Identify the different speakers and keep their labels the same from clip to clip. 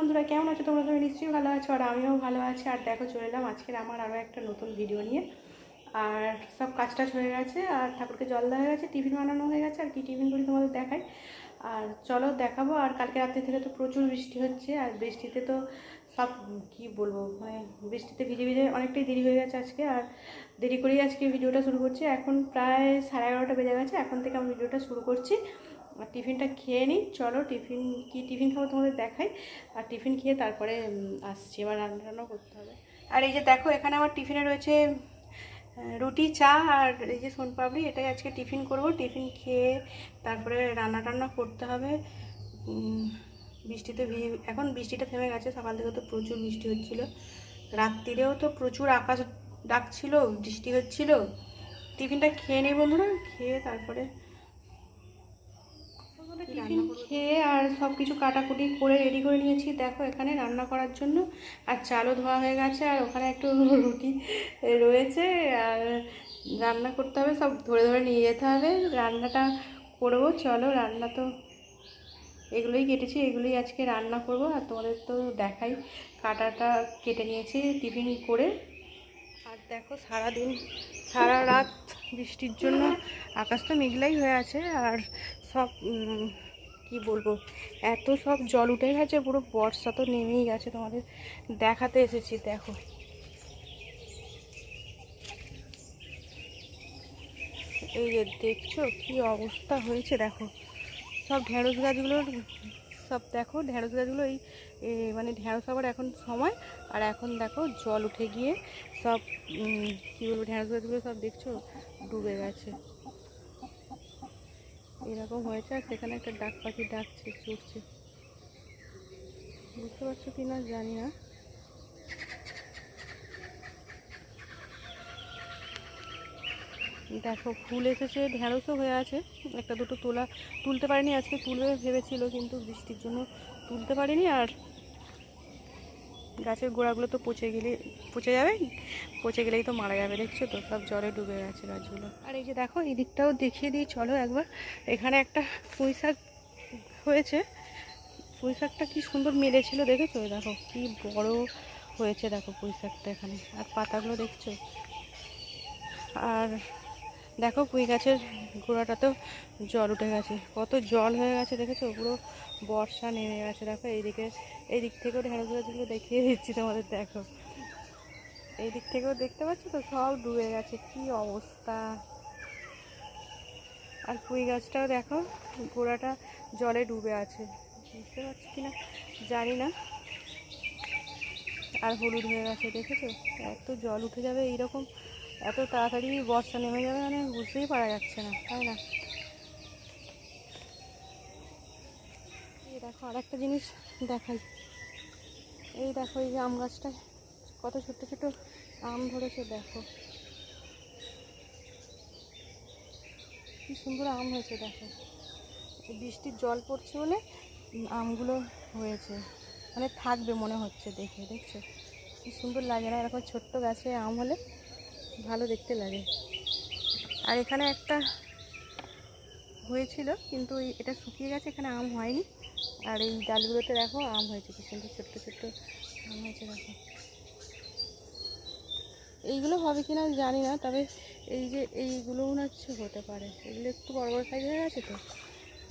Speaker 1: বন্ধুরা, কেমন আছো তোমরা? তুমি নিশ্চয়ই ভালো আছো, আর আমিও ভালো আছি। আর দেখো, চলে এলাম আজকের আমার আরও একটা নতুন ভিডিও নিয়ে। আর সব কাজ টাজ হয়ে গেছে, আর ঠাকুরকে জল দেওয়া হয়ে গেছে, টিফিন বানানো হয়ে গেছে। আর কি টিফিন করি তোমাদের দেখাই, আর চলো দেখাবো। আর কালকে রাত্রি থেকে তো প্রচুর বৃষ্টি হচ্ছে, আর বৃষ্টিতে তো সব কি বলবো, মানে বৃষ্টিতে ভিজে ভিজে অনেকটাই দেরি হয়ে গেছে আজকে। আর দেরি করেই আজকে ভিডিওটা শুরু করছি। এখন প্রায় 11:30 বেজে গেছে, এখন থেকে আমি ভিডিওটা শুরু করছি। আর টিফিনটা খেয়ে নিই, চলো টিফিন খাবো তোমাদের দেখাই। আর টিফিন খেয়ে তারপরে আসছি, এবার রান্না করতে হবে। আর এই যে দেখো, এখানে আমার টিফিনে রয়েছে রুটি, চা আর এই যে সোনপাপড়ি। এটাই আজকে টিফিন করব। টিফিন খেয়ে তারপরে রান্না করতে হবে। বৃষ্টিতে এখন বৃষ্টিটা থেমে গেছে, সকাল থেকে তো প্রচুর বৃষ্টি হচ্ছিল। রাত্রিরেও তো প্রচুর আকাশ ডাকছিল, বৃষ্টি হচ্ছিল। টিফিনটা খেয়ে নিই বন্ধুরা, খেয়ে তারপরে টিফিন খেয়ে আর সব কিছু কাটাকুটি করে রেডি করে নিয়েছি। দেখো, এখানে রান্না করার জন্য। আর চালও ধোয়া হয়ে গেছে, আর ওখানে একটু রুটি রয়েছে। আর রান্না করতে হবে, সব ধরে ধরে নিয়ে যেতে হবে। রান্নাটা করবো, চলো। রান্না তো এগুলোই কেটেছি, এগুলোই আজকে রান্না করব। আর তোমাদের তো দেখাই, কাটাটা কেটে নিয়েছি টিফিন করে। আর দেখো, সারাদিন সারা রাত বৃষ্টির জন্য আকাশ তো মেঘলাই হয়ে আছে। আর সব কি বলবো, এত সব জল উঠে গেছে, পুরো বর্ষা তো নেমেই গেছে। তোমাদের দেখাতে এসেছি, দেখো। এই যে দেখছো কি অবস্থা হয়েছে, দেখো সব ঢেঁড়স গাছগুলোর, সব দেখো ঢেঁড়স গাছগুলো এই মানে ঢেঁড়স আবার এখন সময়। আর এখন দেখো জল উঠে গিয়ে সব কী বলবো, ঢেঁড়স গাছগুলো সব দেখছো ডুবে গেছে। এরকম হয়েছে। আর সেখানে একটা ডাক পাখি ডাকছে, চড়ছে, বুঝতে পারছো কি না জানি না। দেখো, ফুল এসেছে, ঢেঁড়সও হয়ে আছে। একটা দুটো তুলতে পারিনি আজকে, তুলবে ভেবেছিল, কিন্তু বৃষ্টির জন্য তুলতে পারিনি। আর গাছের গোড়াগুলো তো পচে যাবে, পচে গেলেই তো মারা যাবে। দেখছো তো সব জলে ডুবে গেছে গাছগুলো। আর এই যে দেখো, এই দিকটাও দেখিয়ে দিই চলো একবার। এখানে একটা পুঁই শাক হয়েছে। পুঁই শাকটা কি সুন্দর মেলেছিল, দেখেছো? দেখো কি বড় হয়েছে, দেখো পুঁই শাকটা এখানে। আর পাতাগুলো দেখছো। আর দেখো, পুঁই গাছের গোড়াটাতেও জল উঠে গেছে, কত জল হয়ে গেছে দেখেছো, পুরো বর্ষা নেমে গেছে। দেখো এই দিক থেকেও ঢেঁড়স গাছগুলো দেখিয়ে দিচ্ছি তোমাদের, দেখো এই দিক থেকেও দেখতে পাচ্ছ তো, সব ডুবে গেছে, কি অবস্থা। আর পুঁই গাছটাও দেখো, গোড়াটা জলে ডুবে আছে, বুঝতে পারছি কিনা জানি না। আর হলুদ হয়ে গেছে, দেখেছো? এত জল উঠে যাবে এইরকম, এত তাড়াতাড়ি বর্ষা নেমে যাবে, মানে বুঝতেই পারা যাচ্ছে না, তাই না? এই দেখো, আর একটা জিনিস দেখাই। এই দেখো, এই যে আম গাছটায় কত ছোট্ট ছোট্ট আম ধরেছে, দেখো কি সুন্দর আম হয়েছে। দেখো, বৃষ্টির জল পড়ছে বলে আমগুলো হয়েছে, মানে থাকবে মনে হচ্ছে দেখে। দেখছো কি সুন্দর লাগে না? এরকম ছোট্ট গাছে আম হলে ভালো দেখতে লাগে। আর এখানে একটা হয়েছিল, কিন্তু এটা শুকিয়ে গেছে, এখানে আম হয়নি। আর এই ডালগুলোতে দেখো আম হয়েছে, কি সুন্দর ছোট্ট ছোট্ট আম হয়েছে। দেখো, এইগুলো হবে কিনা জানি না, তবে এই যে এইগুলো মনে হচ্ছে হতে পারে, এগুলো একটু বড় বড় সাইজ হয়ে গেছে তো,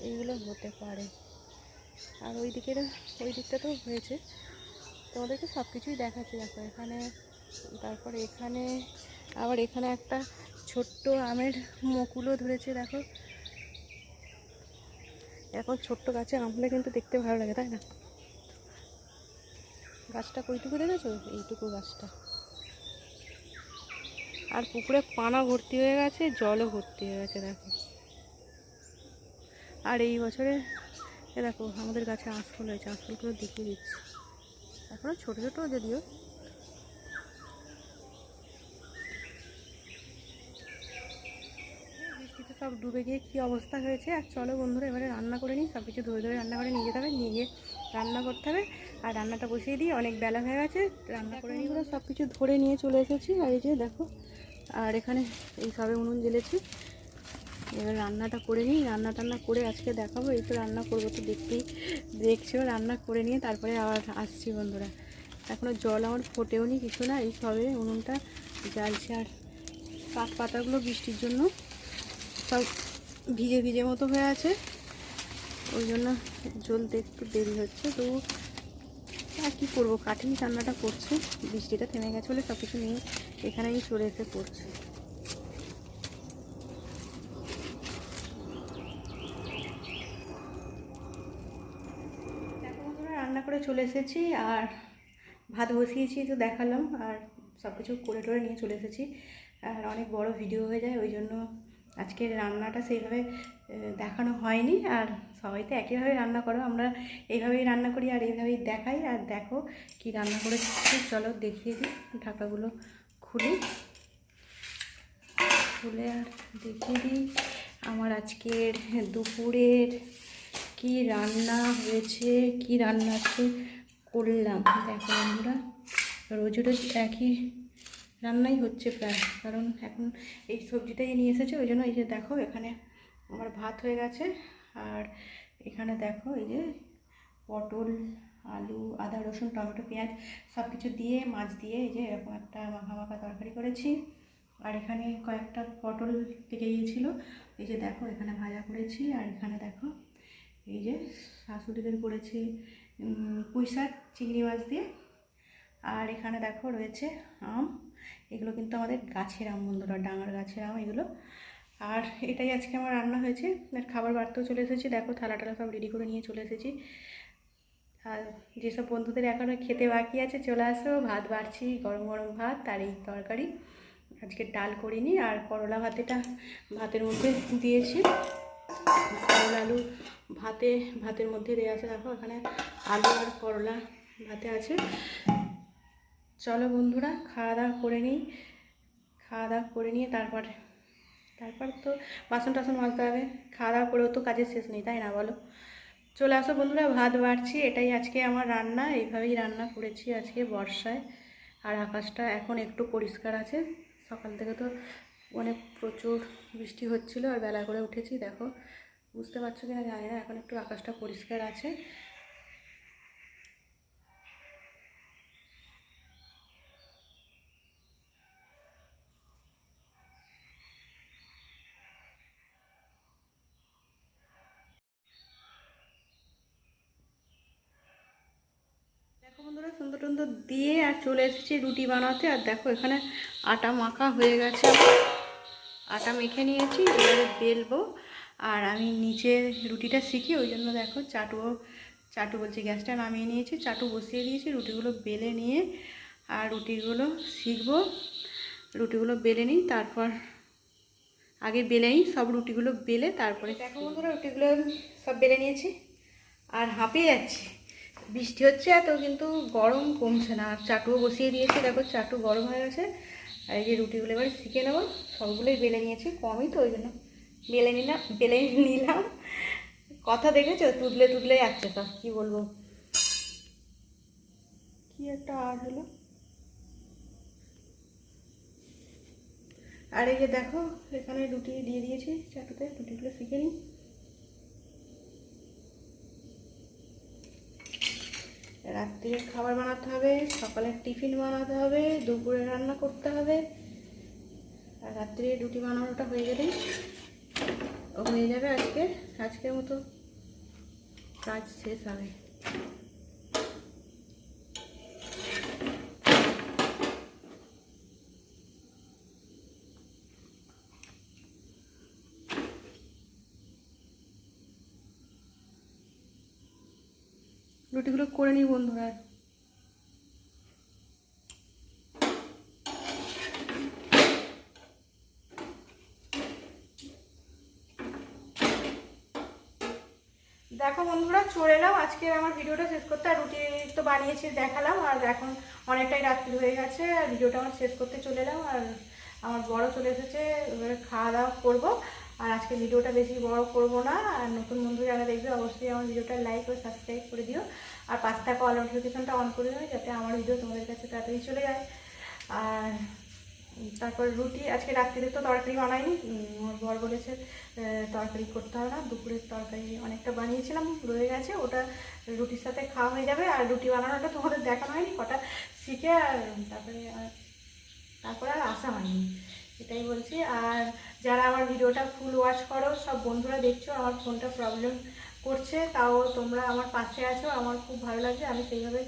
Speaker 1: এইগুলো হতে পারে। আর ওই দিকটা তো হয়েছে। তোমাদেরকে সব কিছুই দেখাচ্ছি। দেখো এখানে, তারপরে এখানে, আবার এখানে একটা ছোট্ট আমের মুকুলও ধরেছে। দেখো, এখন ছোট্ট গাছে আম হলে কিন্তু দেখতে ভালো লাগে, তাই না? গাছটা কইটুকু দেখেছো? এইটুকু গাছটা। আর পুকুরে পানা ভর্তি হয়ে গেছে, জলও ভর্তি হয়ে গেছে, দেখো। আর এই বছরে দেখো, আমাদের গাছে আঁশফল হয়েছে, আঁশফলগুলো দেখিয়ে দিচ্ছি। এখনও ছোটো ছোটো যদিও। বৃষ্টিতে সব ডুবে গিয়ে কী অবস্থা হয়েছে। আর চলো বন্ধুরা, এবারে রান্না করে নিই। সব কিছু ধরে ধরে রান্না করে নিয়ে যেতে হবে, নিয়ে গিয়ে রান্না করতে হবে। আর রান্নাটা বসিয়ে দিই, অনেক বেলা হয়ে গেছে, রান্না করে নিই। সব কিছু ধরে নিয়ে চলে এসেছি। আর এই যে দেখো, আর এখানে এই সবে উনুন জ্বেলেছি। এবার রান্নাটা করে নিই, রান্না টান্না করে আজকে দেখাবো। এই তো রান্না করবো, তো দেখছো রান্না করে নিয়ে তারপরে আবার আসছি বন্ধুরা। এখনও জল আমার ফোটেও নি, কিছু না, এই সবে উনুনটা জ্বালছে। আর কাঠ পাতাগুলো বৃষ্টির জন্য সব ভিজে ভিজে মতো হয়ে আছে, ওই জন্য জ্বলতে একটু দেরি হচ্ছে। তো আর কী করবো, কাঠেই রান্নাটা করছি। বৃষ্টিটা থেমে গেছে বলে সব কিছু নিয়ে এখানেই চলে এসে পড়ছে। এখন রান্না করে চলে এসেছি আর ভাত বসিয়েছি, তো দেখালাম। আর সব কিছু করে টোরে নিয়ে চলে এসেছি। আর অনেক বড় ভিডিও হয়ে যায়, ওই জন্য আজকের রান্নাটা সেইভাবে দেখানো হয়নি। আর সবাই তো একইভাবে রান্না করো, আমরা এইভাবেই রান্না করি আর এইভাবেই দেখাই। আর দেখো কি রান্না করেছি, চলো দেখিয়ে দিই। ঢাকাগুলো খুলে আর দেখিয়ে দিই আমার আজকের দুপুরের কি রান্না হয়েছে, কি রান্না আজকে করলাম। দেখো বন্ধুরা, রোজ রোজ একই রান্নাই হচ্ছে প্রায়, কারণ এখন এই সবজিটাই নিয়ে এসেছে, ওই জন্য। এই যে দেখো এখানে আমার ভাত হয়ে গেছে। আর এখানে দেখো এই যে পটল, আলু, আদা, রসুন, টমেটো, পেঁয়াজ সব কিছু দিয়ে, মাছ দিয়ে এই যে এরকম একটা মাখা মাখা তরকারি করেছি। আর এখানে কয়েকটা পটল পেকে গিয়েছিলো, এই যে দেখো এখানে ভাজা করেছি। আর এখানে দেখো এই যে শাশুড়িদের করেছি পুঁই শাক চিংড়ি মাছ দিয়ে। আর এখানে দেখো রয়েছে আম, এগুলো কিন্তু আমাদের গাছের আম বন্ধুরা, ডাঙার গাছের আম এগুলো। আর এটাই আজকে আমার রান্না হয়েছে। খাবার বাড়তেও চলে এসেছি, দেখো থালা টালা সব রেডি করে নিয়ে চলে এসেছি। আর যেসব বন্ধুদের এখনও খেতে বাকি আছে চলে আসো, ভাত বাড়ছি, গরম গরম ভাত আর এই তরকারি। আজকে ডাল করিনি। আর করলা ভাতের মধ্যে দিয়েছি, করলা আলু ভাতের মধ্যে দেওয়া আছে। দেখো এখানে আলু আর করলা ভাতে আছে। চলো বন্ধুরা খাওয়া দাওয়া করে নিই। খাওয়া দাওয়া করে নিয়ে তারপর তো বাসন টাসন মাজতে হবে। খাওয়া দাওয়া করেও তো কাজের শেষ নেই, তাই না বলো? চলে আসো বন্ধুরা, ভাত বাড়ছি। এটাই আজকে আমার রান্না, এইভাবেই রান্না করেছি আজকে বর্ষায়। আর আকাশটা এখন একটু পরিষ্কার আছে, সকাল থেকে তো অনেক প্রচুর বৃষ্টি হচ্ছিল। আর বেলা করে উঠেছি, দেখো বুঝতে পারছো কিনা জানি না, এখন একটু আকাশটা পরিষ্কার আছে। দেখো বন্ধুরা, সুন্দর টুন্দর দিয়ে আর চলে এসেছি রুটি বানাতে। আর দেখো এখানে আটা মাখা হয়ে গেছে, আটা মেখে নিয়েছি, এবারে বেলবো। আর আমি নিচে রুটিটা শিখি, ওই জন্য দেখো চাটু বলছি, গ্যাসটা নামিয়ে নিয়েছি, চাটু বসিয়ে দিয়েছি। রুটিগুলো বেলে নিয়ে আর রুটিগুলো শিখবো। রুটিগুলো বেলে নিই, তারপর আগে বেলে নিই সব রুটিগুলো বেলে, তারপরে। দেখো বন্ধুরা, রুটিগুলো সব বেলে নিয়েছি আর হাঁপিয়ে যাচ্ছি, বৃষ্টি হচ্ছে এত কিন্তু গরম কমছে না। আর চাটুও বসিয়ে দিয়েছি, দেখো চাটু গরম হয়ে গেছে। আর এই যে রুটিগুলো এবার শিখে নেবো। সবগুলোই বেলে নিয়েছি, কমই তো, ওই জন্য বেলে নিলাম। কথা দেখেছো, তুদলে যাচ্ছে সব, কি বলবো, কি একটা আর হলো। আর এই যে দেখো এখানে রুটি দিয়ে দিয়েছি চাটুতে, রুটিগুলো শিখে নিই। রাত্রির খাবার বানাতে হবে, সকালের টিফিন বানাতে হবে, দুপুরে রান্না করতে হবে। আর রাত্রে রুটি বানানোটা হয়ে গেলেই হয়ে যাবে, আজকের মতো কাজ শেষ হবে। রুটিগুলো করে নিই বন্ধুরা। দেখো বন্ধুরা, চলে এলাম আজকে আমার ভিডিওটা শেষ করতে। আর রুটি তো বানিয়েছি দেখালাম, আর এখন অনেকটাই রাত্রি হয়ে গেছে, আর ভিডিওটা আমার শেষ করতে চলে এলাম। আর আমার বড় চলে এসেছে, এবারে খাওয়া দাওয়া করবো। আর আজকে ভিডিওটা বেশি বড় করব না। আর নতুন বন্ধু যারা দেখবে অবশ্যই আমার ভিডিওটা লাইক ও সাবস্ক্রাইব করে দিও। আর পাশে থাকা অল নোটিফিকেশনটা অন করে দেবে, যাতে আমার ভিডিও তোমাদের কাছে তাড়াতাড়ি চলে যায়। আর তারপর রুটি, আজকে রাত্রিরে তো তরকারি বানাইনি, আমার বর বলেছে তরকারি করতে হবে না, দুপুরের তরকারি অনেকটা বানিয়েছিলাম রয়ে গেছে, ওটা রুটির সাথে খাওয়া হয়ে যাবে। আর রুটি বানানোটা তোমাদের দেখানো হয়নি, কটা শিখে আর তারপরে আর আসা হয়নি, এটাই বলছি। আর যারা আমার ভিডিওটা ফুল ওয়াচ করো, সব বন্ধুরা দেখছো, আমার ফোনটা প্রবলেম করছে, তাও তোমরা আমার পাশে আছো, আমার খুব ভালো লাগছে। আমি সেইভাবে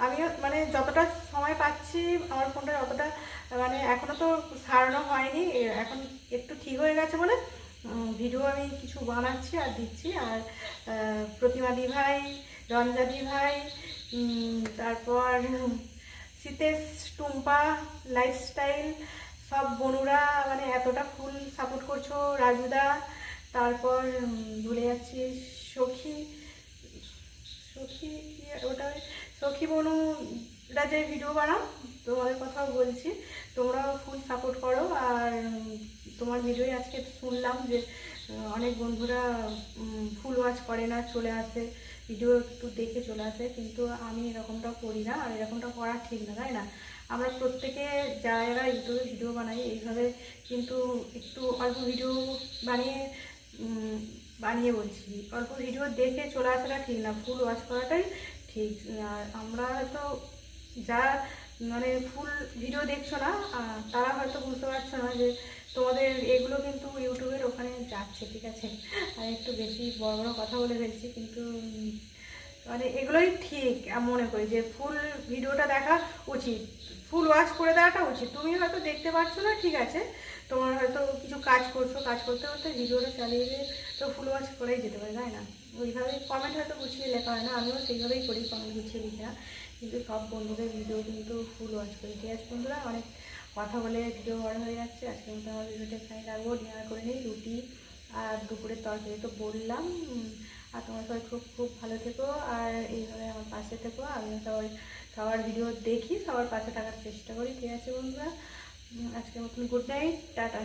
Speaker 1: আমিও মানে যতটা সময় পাচ্ছি আমার ফোনটা অতটা মানে এখনও তো সারানো হয়নি, এখন একটু ঠিক হয়ে গেছে বলে ভিডিও আমি কিছু বানাচ্ছি আর দিচ্ছি। আর প্রতিমাদি ভাই, রঞ্জাদি ভাই, তারপর সীতেশ, টুম্পা লাইফস্টাইল, সব বনুরা মানে এতটা ফুল সাপোর্ট করছো, রাজুদা, তারপর ভুলে যাচ্ছি সখী, সখী ওটা সখী বনুরা যে ভিডিও বানাও, তোমাদের কথাও বলছি, তোমরাও ফুল সাপোর্ট করো। আর তোমার ভিডিওই আজকে শুনলাম যে অনেক বন্ধুরা ফুল ওয়াচ করে না, চলে আসে ভিডিও একটু দেখে চলে আসে, কিন্তু আমি এরকমটা করি না, আর এরকমটা করা ঠিক না, তাই না? আমরা প্রত্যেকে যারা ইউটিউবে ভিডিও বানাই এইভাবে কিন্তু একটু অল্প ভিডিও বানিয়ে বানিয়ে বলছি, অল্প ভিডিও দেখে চলে আসাটা ঠিক না, ফুল ওয়াচ করাটাই ঠিক। আর আমরা হয়তো যারা মানে ফুল ভিডিও দেখছো না তারা হয়তো বুঝতে পারছো না যে তোমাদের এগুলো কিন্তু ইউটিউবের ওখানে যাচ্ছে, ঠিক আছে? আর একটু বেশি বড় বড় কথা বলে ফেলছি, কিন্তু মানে এগুলোই ঠিক মনে করি যে ফুল ভিডিওটা দেখা উচিত, ফুল ওয়াচ করে দেওয়াটা উচিত। তুমি হয়তো দেখতে পাচ্ছ না, ঠিক আছে, তোমার হয়তো কিছু কাজ করছো, কাজ করতে করতে ভিডিওটা চালিয়ে দিয়ে তো ফুল ওয়াচ করেই যেতে পারে, তাই না? ওইভাবেই কমেন্ট হয়তো গুছিয়ে লেখা হয় না, আমিও সেইভাবেই করি, কমেন্ট গুছিয়ে লিখি না, কিন্তু সব বন্ধুদের ভিডিও কিন্তু ফুল ওয়াচ করি। ঠিক আছে বন্ধুরা, অনেক কথা বলে ভিডিও বড় হয়ে যাচ্ছে, আজকের মতো আমার ভিডিওটা এখানে রাখবো। ডিনার করে নিই, রুটি আর দুপুরের তরকারি তো বললাম। আর তোমার সবাই খুব খুব ভালো থেকো, আর এইভাবে আমার পাশে থেকো। আমিও সবার ভিডিও দেখি, সবার পাশে থাকার চেষ্টা করি। ঠিক আছে বন্ধুরা, আজকের মতন গুড নাইট, টাটা।